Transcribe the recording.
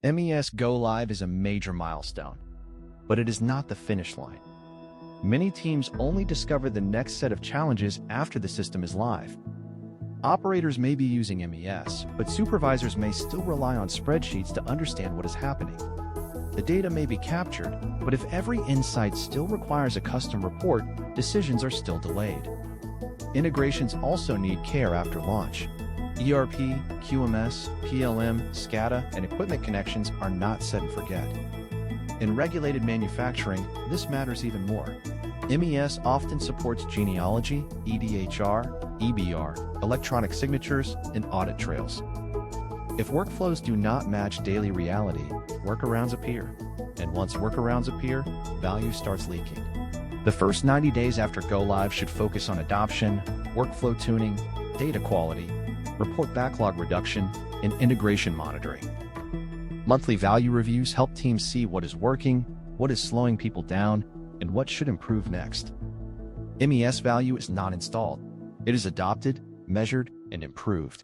MES Go Live is a major milestone, but it is not the finish line. Many teams only discover the next set of challenges after the system is live. Operators may be using MES, but supervisors may still rely on spreadsheets to understand what is happening. The data may be captured, but if every insight still requires a custom report, decisions are still delayed. Integrations also need care after launch. ERP, QMS, PLM, SCADA, and equipment connections are not set and forget. In regulated manufacturing, this matters even more. MES often supports genealogy, EDHR, EBR, electronic signatures, and audit trails. If workflows do not match daily reality, workarounds appear. And once workarounds appear, value starts leaking. The first 90 days after go live should focus on adoption, workflow tuning, data quality, report backlog reduction, and integration monitoring. Monthly value reviews help teams see what is working, what is slowing people down, and what should improve next. MES value is not installed. It is adopted, measured, and improved.